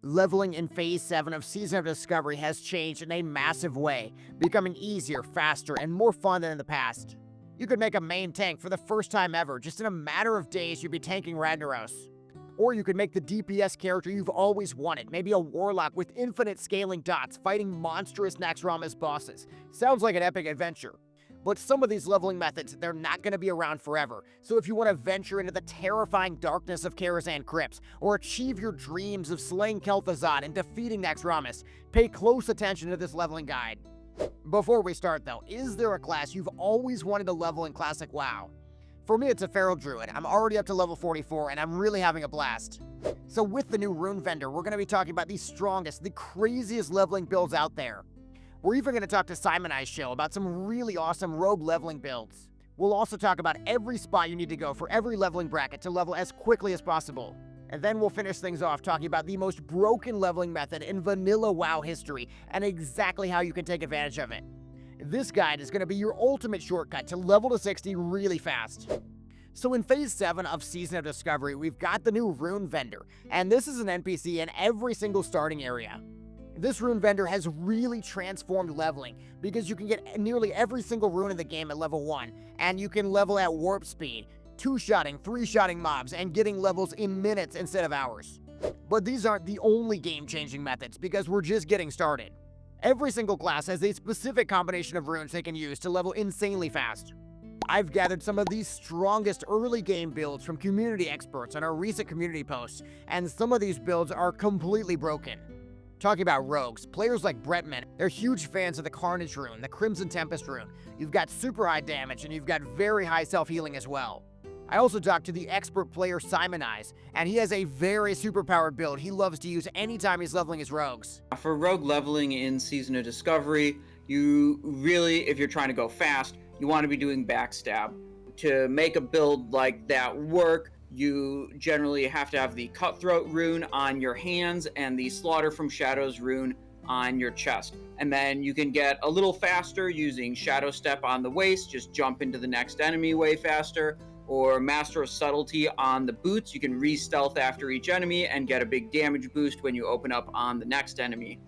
Leveling in Phase 7 of Season of Discovery has changed in a massive way, becoming easier, faster, and more fun than in the past. You could make a main tank for the first time ever. Just in a matter of days, you'd be tanking Ragnaros. Or you could make the DPS character you've always wanted, maybe a Warlock with infinite scaling dots fighting monstrous NOHITJEROME bosses. Sounds like an epic adventure. But some of these leveling methods, they're not going to be around forever, so if you want to venture into the terrifying darkness of Karazhan Crypts, or achieve your dreams of slaying Kel'Thuzad and defeating NOHITJEROME, pay close attention to this leveling guide. Before we start though, is there a class you've always wanted to level in Classic WoW? For me, it's a Feral Druid. I'm already up to level 44, and I'm really having a blast. So with the new Rune Vendor, we're going to be talking about the strongest, the craziest leveling builds out there. We're even going to talk to Simon I's show about some really awesome rogue leveling builds. We'll also talk about every spot you need to go for every leveling bracket to level as quickly as possible. And then we'll finish things off talking about the most broken leveling method in vanilla WoW history and exactly how you can take advantage of it. This guide is going to be your ultimate shortcut to level to 60 really fast. So in Phase 7 of Season of Discovery, we've got the new Rune Vendor, and this is an NPC in every single starting area. This Rune Vendor has really transformed leveling, because you can get nearly every single rune in the game at level 1, and you can level at warp speed, 2-shotting, 3-shotting mobs, and getting levels in minutes instead of hours. But these aren't the only game-changing methods, because we're just getting started. Every single class has a specific combination of runes they can use to level insanely fast. I've gathered some of the strongest early game builds from community experts on our recent community posts, and some of these builds are completely broken. Talking about rogues, players like Bretman, they're huge fans of the Carnage rune, the Crimson Tempest rune. You've got super high damage, and you've got very high self-healing as well. I also talked to the expert player Simon I's, and he has a very superpowered build he loves to use anytime he's leveling his rogues. For rogue leveling in Season of Discovery, you really, if you're trying to go fast, you want to be doing backstab. To make a build like that work, you generally have to have the Cutthroat rune on your hands and the Slaughter from Shadows rune on your chest. And then you can get a little faster using Shadow Step on the waist, just jump into the next enemy way faster. Or Master of Subtlety on the boots, you can re-stealth after each enemy and get a big damage boost when you open up on the next enemy.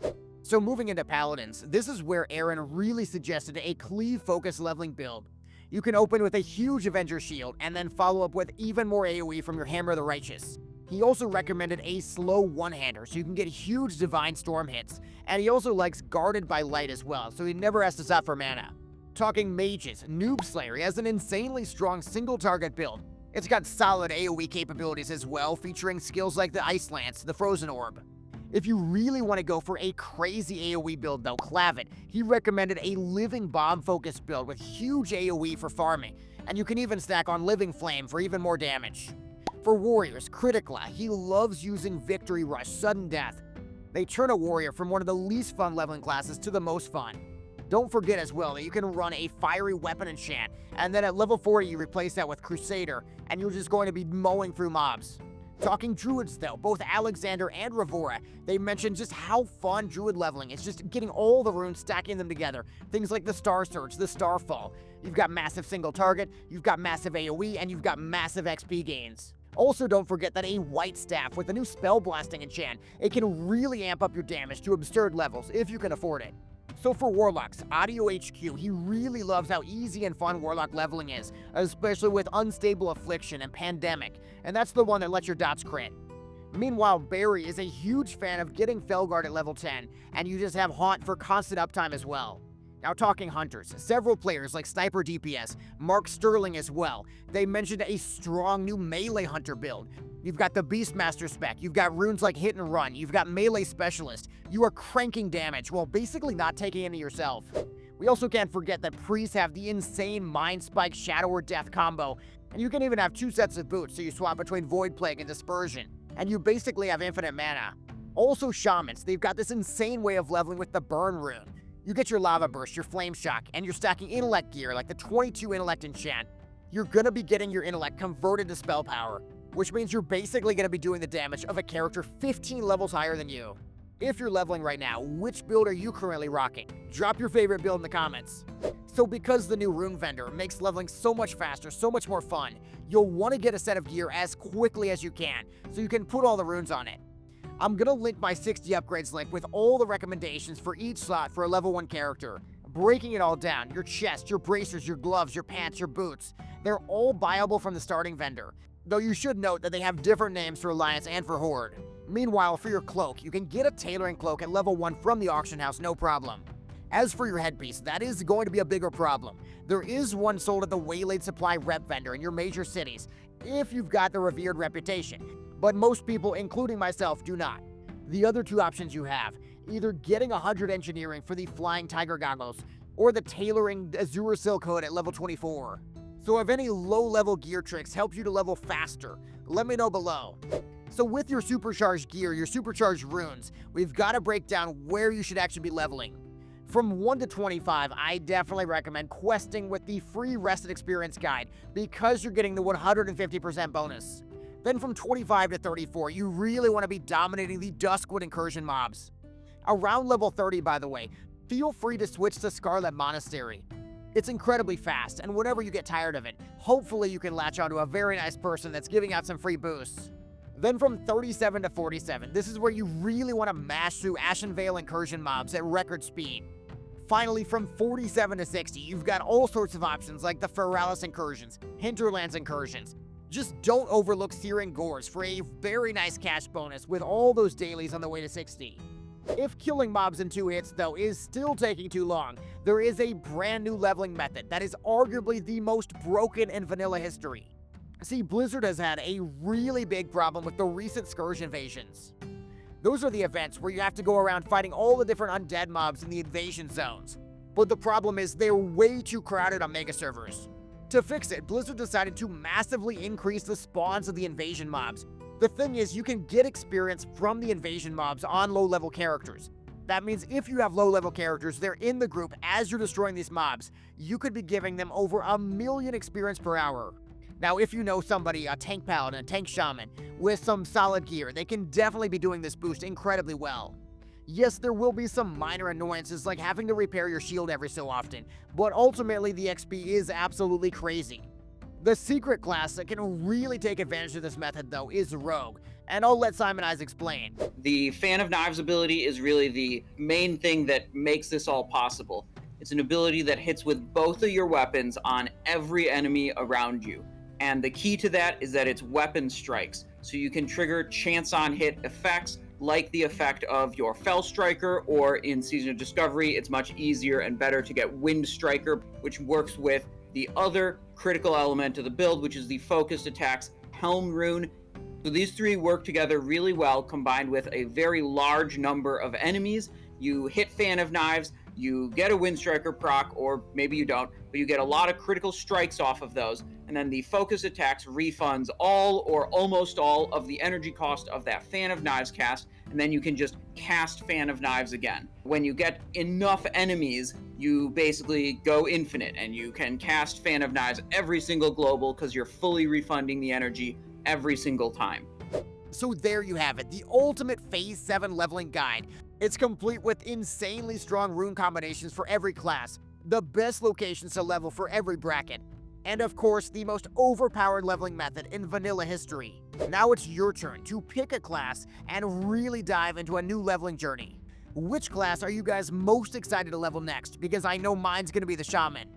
So moving into Paladins, this is where Aaron really suggested a cleave-focused leveling build. You can open with a huge Avenger Shield, and then follow up with even more AoE from your Hammer of the Righteous. He also recommended a slow one-hander, so you can get huge Divine Storm hits, and he also likes Guarded by Light as well, so he never has to stop for mana. Talking mages, Noob Slayer has an insanely strong single-target build. It's got solid AoE capabilities as well, featuring skills like the Ice Lance, the Frozen Orb. If you really want to go for a crazy AoE build though, Clavin, he recommended a Living Bomb-focused build with huge AoE for farming, and you can even stack on Living Flame for even more damage. For warriors, Criticla, he loves using Victory Rush, Sudden Death. They turn a warrior from one of the least fun leveling classes to the most fun. Don't forget as well that you can run a Fiery Weapon enchant, and then at level 40 you replace that with Crusader, and you're just going to be mowing through mobs. Talking Druids though, both Alexander and Ravora, they mentioned just how fun Druid leveling is, just getting all the runes, stacking them together. Things like the Star Surge, the Starfall. You've got massive single target, you've got massive AoE, and you've got massive XP gains. Also, don't forget that a White Staff with a new Spell Blasting enchant, it can really amp up your damage to absurd levels if you can afford it. So for Warlocks, Audio HQ, he really loves how easy and fun Warlock leveling is, especially with Unstable Affliction and Pandemic, and that's the one that lets your dots crit. Meanwhile, Barry is a huge fan of getting Felguard at level 10, and you just have Haunt for constant uptime as well. Now talking hunters, several players like Sniper DPS, Mark Sterling as well, they mentioned a strong new melee hunter build. You've got the Beastmaster spec, you've got runes like Hit and Run, you've got Melee Specialist. You are cranking damage while basically not taking any yourself. We also can't forget that priests have the insane Mind Spike Shadow or Death combo, and you can even have 2 sets of boots so you swap between Void Plague and Dispersion, and you basically have infinite mana. Also shamans, they've got this insane way of leveling with the Burn rune. You get your Lava Burst, your Flame Shock, and you're stacking intellect gear like the 22 intellect enchant. You're gonna be getting your intellect converted to spell power, which means you're basically gonna be doing the damage of a character 15 levels higher than you. If you're leveling right now, which build are you currently rocking? Drop your favorite build in the comments. So because the new Rune Vendor makes leveling so much faster, so much more fun, you'll want to get a set of gear as quickly as you can, so you can put all the runes on it. I'm gonna link my 60 upgrades link with all the recommendations for each slot for a level 1 character. Breaking it all down, your chest, your bracers, your gloves, your pants, your boots, they're all buyable from the starting vendor. Though you should note that they have different names for Alliance and for Horde. Meanwhile, for your cloak, you can get a tailoring cloak at level 1 from the auction house, no problem. As for your headpiece, that is going to be a bigger problem. There is one sold at the Waylaid Supply rep vendor in your major cities, if you've got the revered reputation, but most people, including myself, do not. The other two options you have, either getting 100 engineering for the Flying Tiger goggles, or the tailoring Azure Silk Hood at level 24. So if any low-level gear tricks help you to level faster, let me know below. So with your supercharged gear, your supercharged runes, we've got to break down where you should actually be leveling. From 1 to 25, I definitely recommend questing with the free Rested Experience Guide because you're getting the 150% bonus. Then from 25 to 34, you really want to be dominating the Duskwood Incursion mobs. Around level 30, by the way, feel free to switch to Scarlet Monastery. It's incredibly fast, and whenever you get tired of it, hopefully you can latch onto a very nice person that's giving out some free boosts. Then from 37 to 47, this is where you really want to mash through Ashenvale Incursion mobs at record speed. Finally, from 47 to 60, you've got all sorts of options like the Feralis Incursions, Hinterlands Incursions. Just don't overlook Searing Gores for a very nice cash bonus with all those dailies on the way to 60. If killing mobs in 2 hits, though, is still taking too long, there is a brand new leveling method that is arguably the most broken in vanilla history. See, Blizzard has had a really big problem with the recent Scourge invasions. Those are the events where you have to go around fighting all the different undead mobs in the invasion zones. But the problem is they're way too crowded on mega servers. To fix it, Blizzard decided to massively increase the spawns of the invasion mobs. The thing is, you can get experience from the invasion mobs on low-level characters. That means if you have low-level characters, they're in the group as you're destroying these mobs, you could be giving them over 1,000,000 experience per hour. Now, if you know somebody, a tank paladin, a tank shaman, with some solid gear, they can definitely be doing this boost incredibly well. Yes, there will be some minor annoyances like having to repair your shield every so often, but ultimately the XP is absolutely crazy. The secret class that can really take advantage of this method, though, is Rogue, and I'll let Simon Eyes explain. The Fan of Knives ability is really the main thing that makes this all possible. It's an ability that hits with both of your weapons on every enemy around you. And the key to that is that it's weapon strikes. So you can trigger chance on hit effects like the effect of your Fell Striker, or in Season of Discovery, it's much easier and better to get Wind Striker, which works with the other critical element of the build, which is the focused attacks Helm Rune. So these three work together really well, combined with a very large number of enemies. You hit Fan of Knives, you get a Wind Striker proc, or maybe you don't, but you get a lot of critical strikes off of those, and then the focus attacks refunds all or almost all of the energy cost of that Fan of Knives cast, and then you can just cast Fan of Knives again. When you get enough enemies, you basically go infinite, and you can cast Fan of Knives every single global because you're fully refunding the energy every single time. So there you have it, the ultimate Phase 7 leveling guide. It's complete with insanely strong rune combinations for every class, the best locations to level for every bracket, and of course, the most overpowered leveling method in vanilla history. Now it's your turn to pick a class and really dive into a new leveling journey. Which class are you guys most excited to level next? Because I know mine's gonna be the Shaman.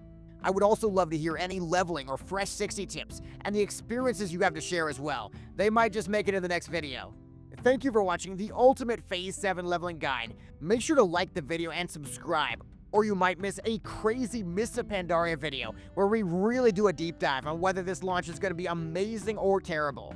I would also love to hear any leveling or fresh 60 tips and the experiences you have to share as well. They might just make it in the next video. Thank you for watching the ultimate Phase 7 leveling guide. Make sure to like the video and subscribe, or you might miss a crazy Mists of Pandaria video where we really do a deep dive on whether this launch is going to be amazing or terrible.